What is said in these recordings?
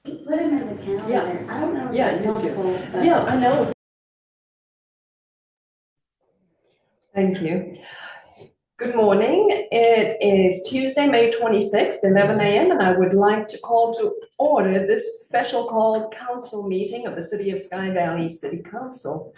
Put him in the calendar. Yeah. I don't know if Yeah, that's you do. helpful, but Yeah, I know. Thank you. Good morning. It is Tuesday, May 26th, 11 a.m., and I would like to call to order this special called council meeting of the City of Sky Valley City Council.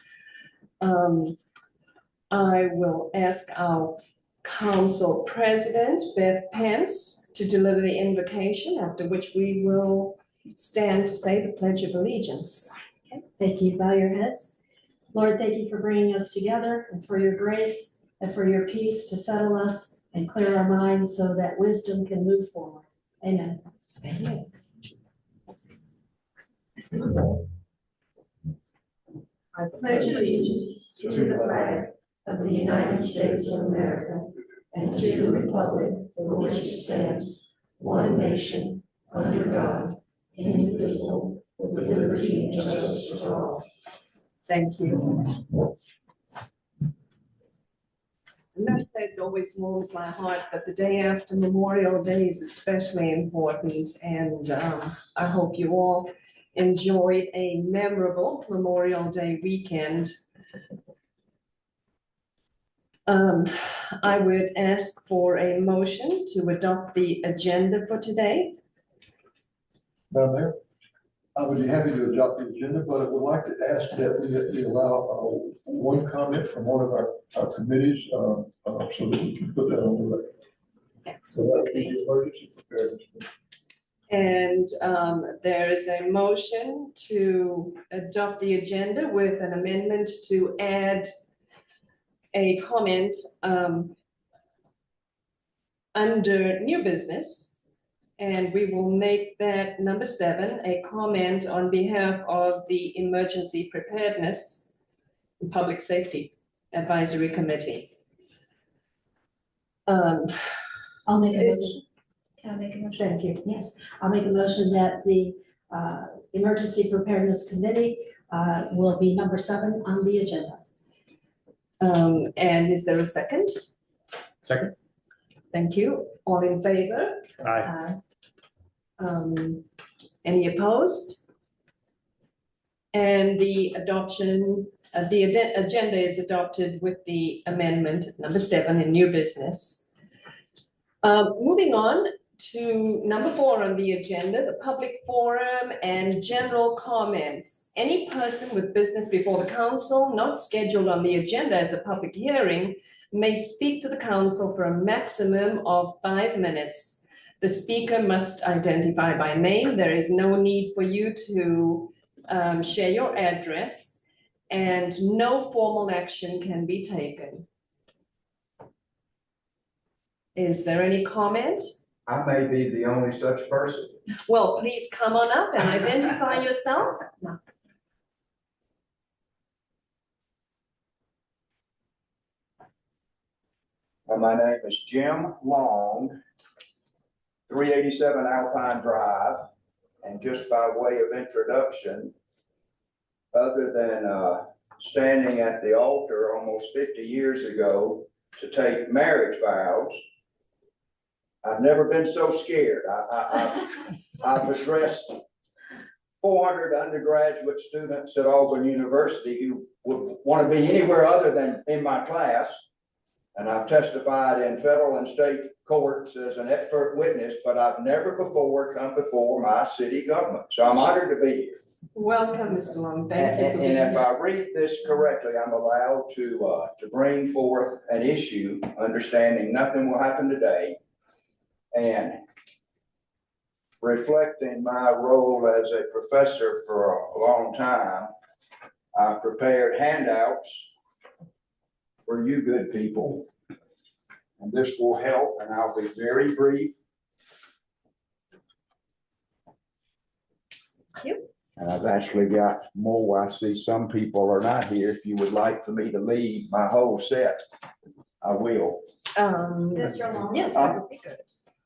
I will ask our council president, Beth Pence, to deliver the invocation, after which we will stand to say the Pledge of Allegiance. Okay. Thank you. Bow your heads. Lord, thank you for bringing us together and for your grace and for your peace to settle us and clear our minds so that wisdom can move forward. Amen. Amen. I pledge allegiance to the flag of the United States of America and to the republic for which it stands, one nation, under God, indivisible, with liberty and justice for all. Thank you. And that pledge always warms my heart, but the day after Memorial Day is especially important, and I hope you all enjoyed a memorable Memorial Day weekend. I would ask for a motion to adopt the agenda for today. Madam Mayor, I would be happy to adopt the agenda, but I would like to ask that we allow one comment from one of our committees, so that we can put that on the record. So that would be emergency preparedness. And there is a motion to adopt the agenda with an amendment to add a comment under new business. And we will make that number 7, a comment on behalf of the Emergency Preparedness and Public Safety Advisory Committee. I'll make a motion. Can I make a motion? Thank you. Yes, I'll make a motion that the Emergency Preparedness Committee will be number 7 on the agenda. And is there a second? Second. Thank you. All in favor? Aye. Any opposed? And the adoption, the agenda is adopted with the amendment number 7 in new business. Moving on to number 4 on the agenda, the public forum and general comments. Any person with business before the council not scheduled on the agenda as a public hearing may speak to the council for a maximum of 5 minutes. The speaker must identify by name. There is no need for you to share your address, and no formal action can be taken. Is there any comment? I may be the only such person. Well, please come on up and identify yourself. No. My name is Jim Long, 387 Alpine Drive. And just by way of introduction, other than standing at the altar almost 50 years ago to take marriage vows, I've never been so scared. I've addressed 400 undergraduate students at Auburn University who would want to be anywhere other than in my class. And I've testified in federal and state courts as an expert witness, but I've never before come before my city government. So I'm honored to be here. Welcome, Mr. Long. Thank you for being And if here. I read this correctly, I'm allowed to bring forth an issue, understanding nothing will happen today, and reflecting my role as a professor for a long time. I've prepared handouts for you good people, and this will help, and I'll be very brief. Thank you. And I've actually got more. I see some people are not here. If you would like for me to leave my whole set, I will. Mr. Long? Yes, that would be good.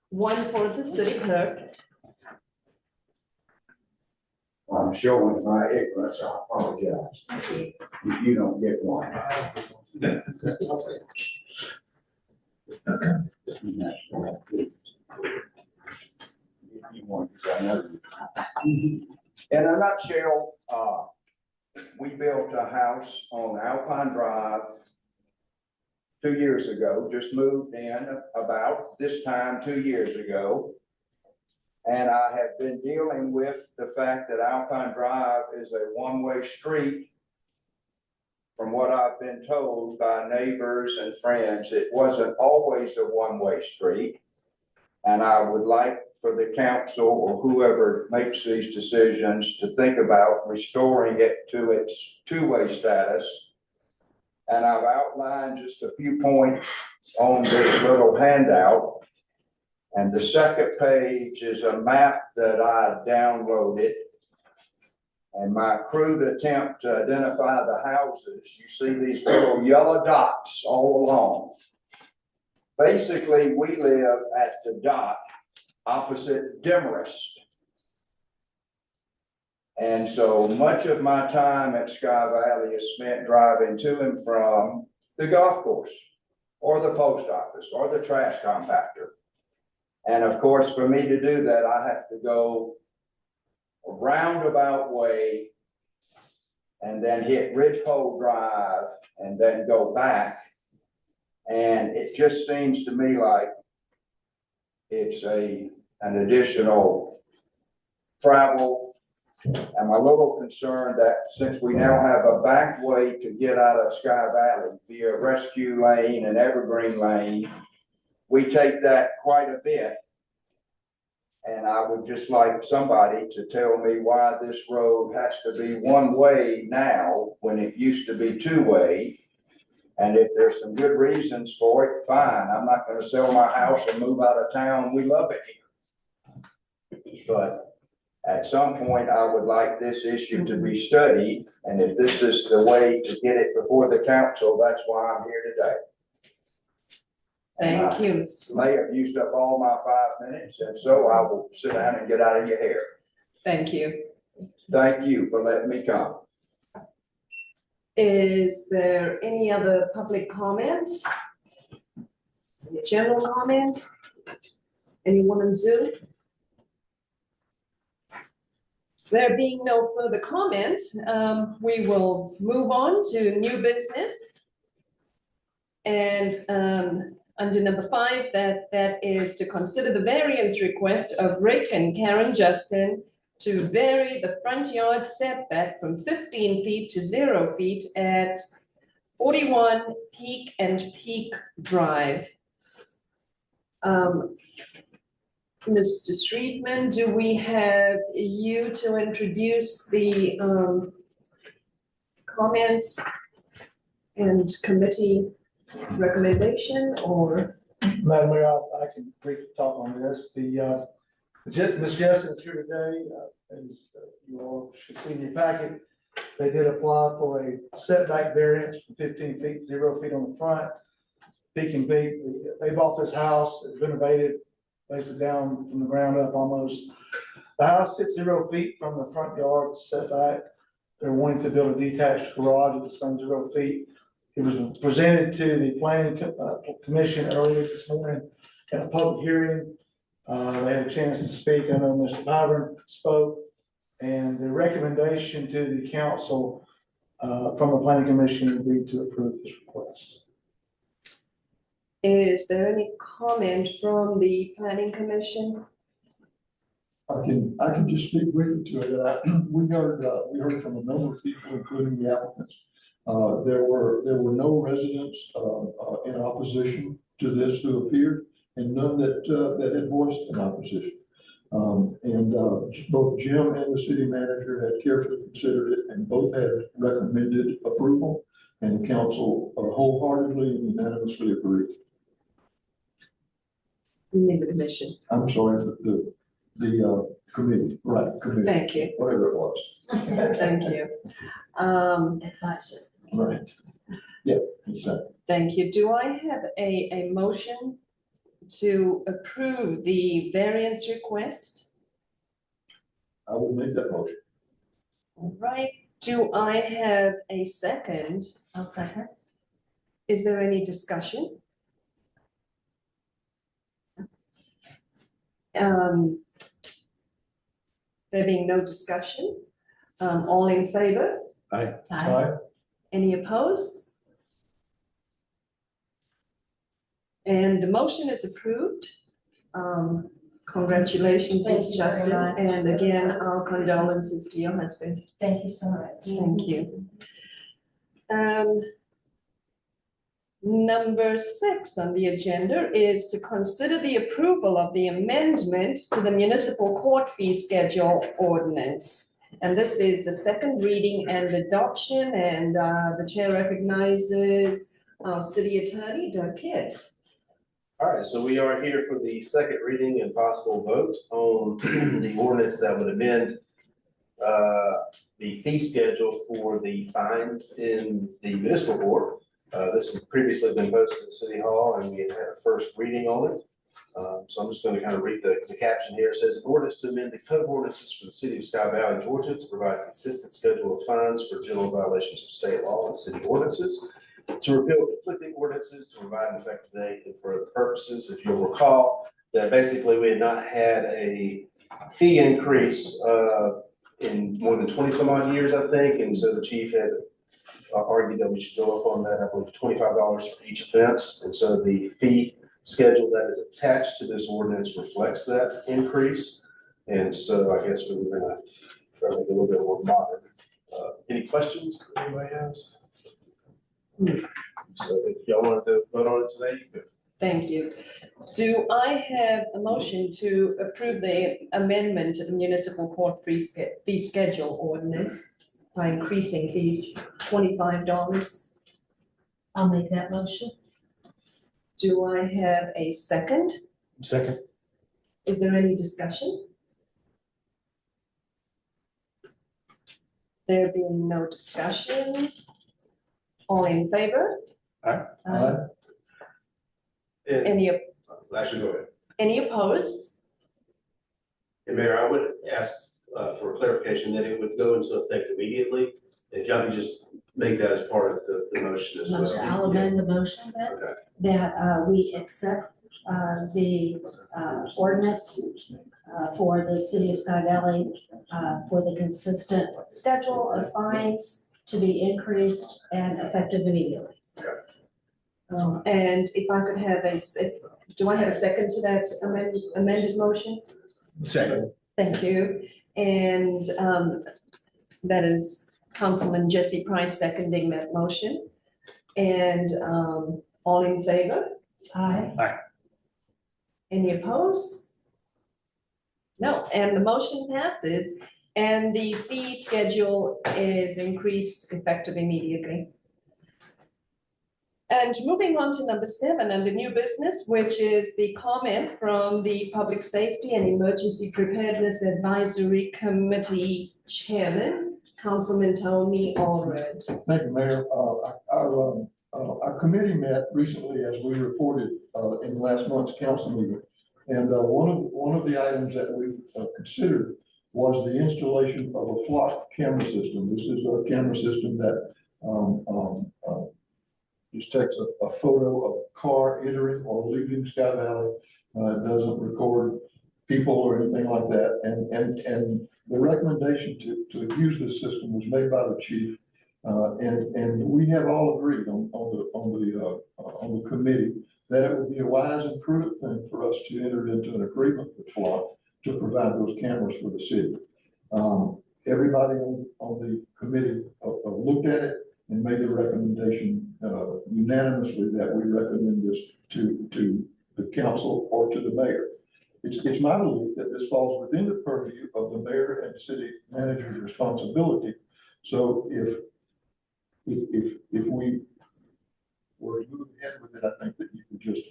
One for the city clerk. I'm showing my ignorance. I apologize if you don't get one. You want, I know you. In a nutshell, we built a house on Alpine Drive 2 years ago, just moved in about this time 2 years ago. And I have been dealing with the fact that Alpine Drive is a one-way street. From what I've been told by neighbors and friends, it wasn't always a one-way street. And I would like for the council or whoever makes these decisions to think about restoring it to its two-way status. And I've outlined just a few points on this little handout. And the second page is a map that I downloaded. And my crude attempt to identify the houses, you see these little yellow dots all along. Basically, we live at the dot opposite Demarest. And so much of my time at Sky Valley is spent driving to and from the golf course or the post office or the trash compactor. And of course, for me to do that, I have to go a roundabout way and then hit Ridgepole Drive and then go back. And it just seems to me like it's an additional travel. I'm a little concerned that since we now have a back way to get out of Sky Valley via Rescue Lane and Evergreen Lane, we take that quite a bit. And I would just like somebody to tell me why this road has to be one way now when it used to be two way. And if there's some good reasons for it, fine. I'm not going to sell my house and move out of town. We love it here. But at some point, I would like this issue to be studied. And if this is the way to get it before the council, that's why I'm here today. Thank you, Mr. May have used up all my 5 minutes, and so I will sit down and get out of your hair. Thank you. Thank you for letting me come. Is there any other public comment? Any general comment? Anyone on Zoom? There being no further comment, we will move on to new business. And under number 5, that is to consider the variance request of Rick and Karen Justin to vary the front yard setback from 15 feet to 0 feet at 41 Peak and Peak Drive. Mr. Streetman, do we have you to introduce the comments and committee recommendation, or? Madam Mayor, I can briefly talk on this. Ms. Jensen's here today, as you all should see in your packet. They did apply for a setback variance from 15 feet, 0 feet on the front. Peak and Peak, they bought this house, it's renovated, basically down from the ground up almost. The house sits 0 feet from the front yard setback. They're wanting to build a detached garage at the same 0 feet. It was presented to the planning commission earlier this morning at a public hearing. They had a chance to speak. I know Mr. Byron spoke, and the recommendation to the council from the planning commission would be to approve this request. Is there any comment from the planning commission? I can just speak briefly to it. We heard from a number of people, including the applicants. There were no residents in opposition to this who appeared, and none that had voiced in opposition. Both Jim and the city manager had carefully considered it, and both had recommended approval, and the council wholeheartedly and unanimously agreed. You mean the commission? I'm sorry, the committee, right, committee, Thank you. whatever it was. Thank you. Advisor. Right. Yeah, exactly. Thank you. Do I have a motion to approve the variance request? I will make that motion. All right. Do I have a second? I'll second. Is there any discussion? There being no discussion, all in favor? Aye. Any opposed? And the motion is approved. Congratulations, Thank Ms. you very Justin, much. and again, our condolences to your husband. Thank you so much. Thank you. Number 6 on the agenda is to consider the approval of the amendment to the municipal court fee schedule ordinance. And this is the second reading and adoption, and the chair recognizes our city attorney, Doug Kidd. All right, so we are here for the second reading and possible vote on the ordinance that would amend the fee schedule for the fines in the municipal court. This has previously been posted at City Hall, and we had a first reading on it. So I'm just going to kind of read the caption here. It says, an ordinance to amend the code of ordinances for the city of Sky Valley, Georgia, to provide a consistent schedule of fines for general violations of state law and city ordinances, to repeal conflicting ordinances, to provide an effective date, and for other purposes. If you'll recall, that basically we had not had a fee increase in more than 20 some odd years, I think, and so the chief had argued that we should go up on that, I believe, $25 for each offense, and so the fee schedule that is attached to this ordinance reflects that increase, and so I guess we were going to try to make it a little bit more modern. Any questions that anybody has? So if y'all wanted to vote on it today, you could. Thank you. Do I have a motion to approve the amendment to the municipal court fee schedule ordinance by increasing fees $25? I'll make that motion. Do I have a second? Second. Is there any discussion? There being no discussion, all in favor? Aye. And Any, actually, go ahead. any opposed? And Mayor, I would ask for clarification that it would go into effect immediately. If y'all could just make that as part of the motion as well. Motion, I'll amend the motion then, Okay. that we accept the ordinance for the city of Sky Valley for the consistent schedule of fines to be increased and effective immediately. And if I could have do I have a second to that amended motion? Second. Thank you. And that is Councilman Jesse Price seconding that motion. And all in favor? Aye. Any opposed? No, and the motion passes, and the fee schedule is increased effective immediately. And moving on to number 7 under new business, which is the comment from the Public Safety and Emergency Preparedness Advisory Committee Chairman, Councilman Tony Allred. Thank you, Mayor. Our committee met recently, as we reported in last month's council meeting. And one of the items that we considered was the installation of a flock camera system. This is a camera system that just takes a photo of a car entering or leaving Sky Valley. It doesn't record people or anything like that. And the recommendation to use this system was made by the chief. And we have all agreed on the committee that it would be a wise and prudent thing for us to enter into an agreement with Flock to provide those cameras for the city. Everybody on the committee looked at it and made the recommendation unanimously that we recommend this to the council or to the mayor. It's my belief that this falls within the purview of the mayor and city manager's responsibility. So if we were to move ahead with it, I think that you could just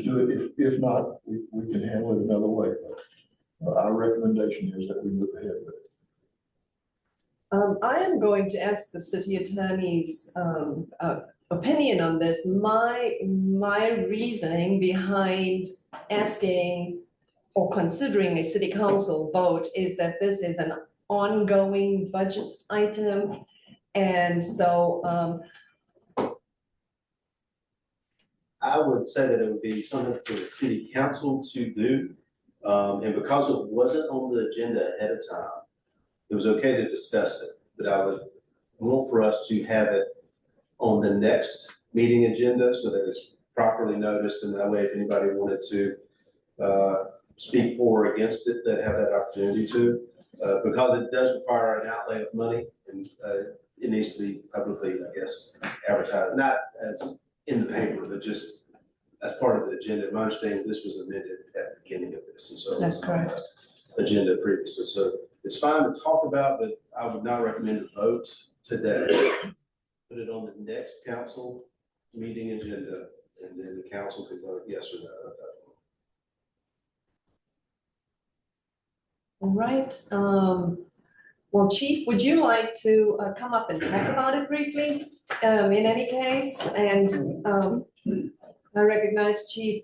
do it. If not, we can handle it another way. But our recommendation is that we move ahead with it. I am going to ask the city attorney's opinion on this. My reasoning behind asking or considering a city council vote is that this is an ongoing budget item. And so I would say that it would be something for the city council to do. And because it wasn't on the agenda ahead of time, it was okay to discuss it, but I would want for us to have it on the next meeting agenda so that it's properly noticed, and that way if anybody wanted to speak for or against it, they'd have that opportunity to. Because it does require an outlay of money, and it needs to be publicly, I guess, advertised, not as in the paper, but just as part of the agenda. My understanding, this was amended at the beginning of this, and so. it was That's correct. on the agenda previously, so it's fine to talk about, but I would not recommend a vote today. Put it on the next council meeting agenda, and then the council can vote yes or no at that point. All right, well, Chief, would you like to come up and talk about it briefly? In any case, and I recognize the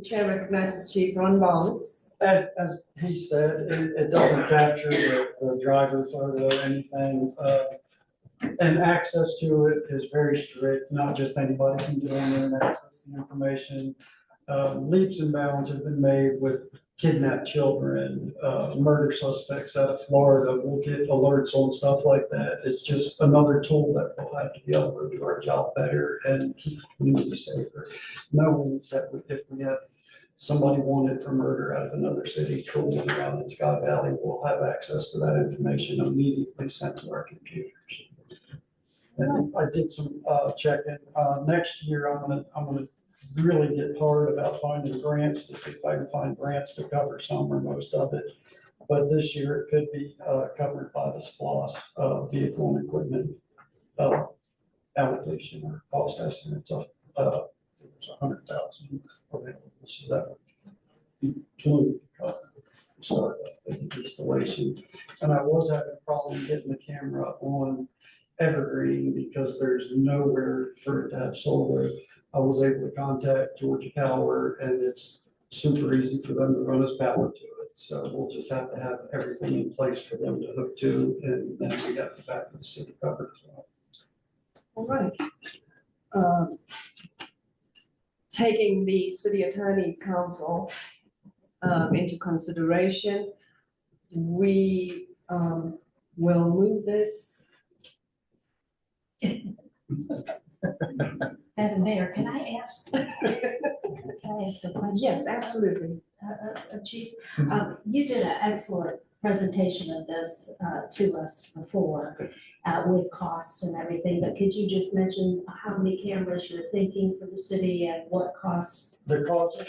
chair recognizes Chief Ron Barnes. As he said, it doesn't capture the driver photo or anything. And access to it is very strict, not just anybody can get on there and access the information. Leaps and bounds have been made with kidnapped children, murder suspects out of Florida. We'll get alerts on stuff like that. It's just another tool that we'll have to be able to do our job better and keep the community safer. Knowing that if we have somebody wanted for murder out of another city, trolling around in Sky Valley, we'll have access to that information immediately sent to our computers. And I did some checking. Next year, I'm gonna really get hard about finding grants to see if I can find grants to cover some or most of it. But this year it could be covered by the SPLOST vehicle and equipment allocation or cost estimates of $100,000 available. So that would include start the installation. And I was having a problem getting the camera on Evergreen because there's nowhere for it to have solar. I was able to contact Georgia Power, and it's super easy for them to run us power to it. So we'll just have to have everything in place for them to hook to, and then we got the back of the city covered as well. All right. Taking the city attorney's counsel into consideration, we will move this. Madam Mayor, can I ask a question? Yes, absolutely. Chief, you did an excellent presentation of this to us before with costs and everything, but could you just mention how many cameras you're thinking for the city and what costs? The cost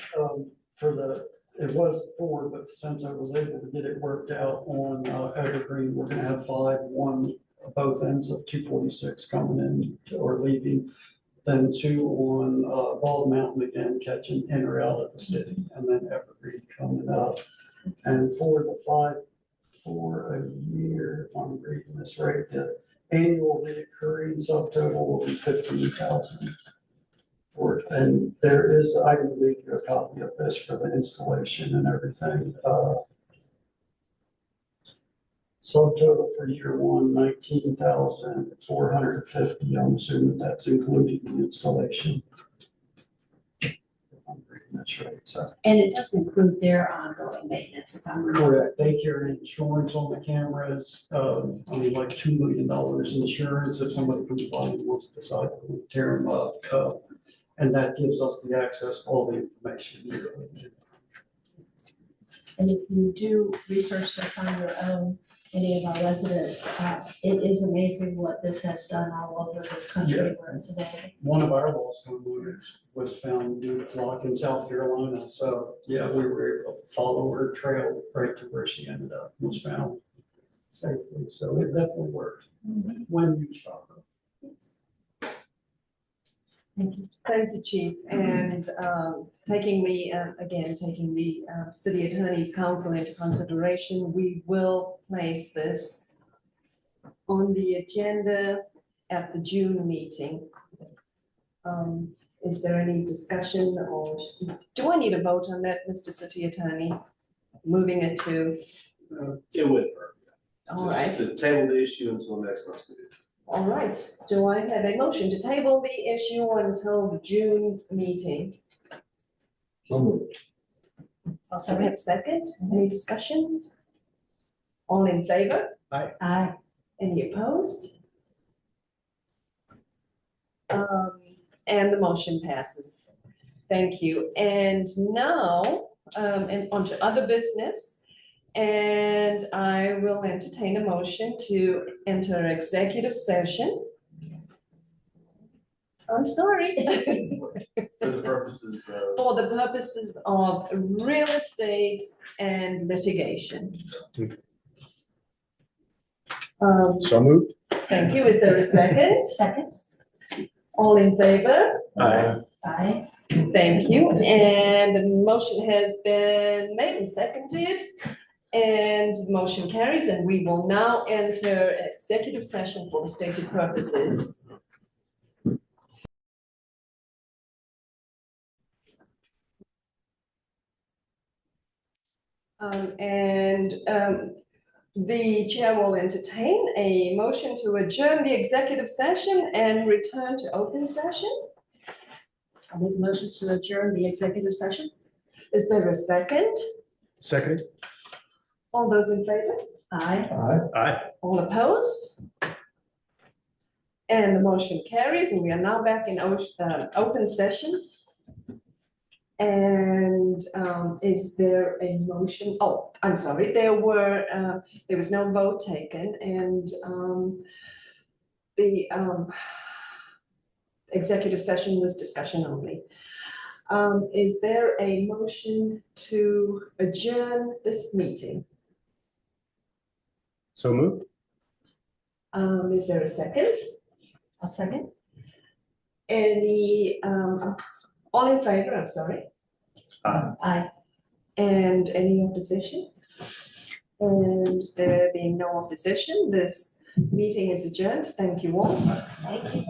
it was 4, but since I was able to get it worked out on Evergreen, we're gonna have 5, one both ends of 246 coming in or leaving, then 2 on Bald Mountain again, catching in or out of the city, and then Evergreen coming up. And for the 5 for a year, if I'm reading this right, the annual recurring subtotal will be 15,000. And there is, I can leave you a copy of this for the installation and everything. Subtotal for year 1, 19,450. I'm assuming that's including the installation. If I'm reading this right, so. And it does include their ongoing maintenance, if I'm remembering. Correct. They carry insurance on the cameras, like $2 million insurance if somebody comes by and wants to decide to tear them up. And that gives us the access to all the information. And if you do research this on your own, any of our residents, it is amazing what this has done all over the country where it's available. One of our lost homeowners was found due to flock in South Carolina. So yeah, we were able to follow her trail right to where she ended up, was found safely. So it definitely worked when used properly. Thank you. Thank you, Chief. And taking the city attorney's counsel into consideration, we will place this on the agenda at the June meeting. Is there any discussion, or do I need a vote on that, Mr. City Attorney? Moving it to, It would work. all right. To table the issue until next month's meeting. All right, do I have a motion to table the issue until the June meeting? So moved. So we have a second. Any discussions? All in favor? Aye. Any opposed? And the motion passes. Thank you. And now, and onto other business. And I will entertain a motion to enter executive session. I'm sorry. For the purposes of. For the purposes of real estate and litigation. So moved. Thank you. Is there a second? Second? All in favor? Aye. Aye. Thank you. And the motion has been made and seconded. And the motion carries, and we will now enter executive session for the stated purposes. The chair will entertain a motion to adjourn the executive session and return to open session. I'll make a motion to adjourn the executive session. Is there a second? Second. All those in favor? Aye. Aye. All opposed? And the motion carries, and we are now back in open session. And is there a motion? Oh, I'm sorry, there was no vote taken, and the executive session was discussion only. Is there a motion to adjourn this meeting? So moved. Is there a second? I'll second. Any, all in favor, I'm sorry, Aye. and any opposition? And there being no opposition, this meeting is adjourned. Thank you all. Thank you.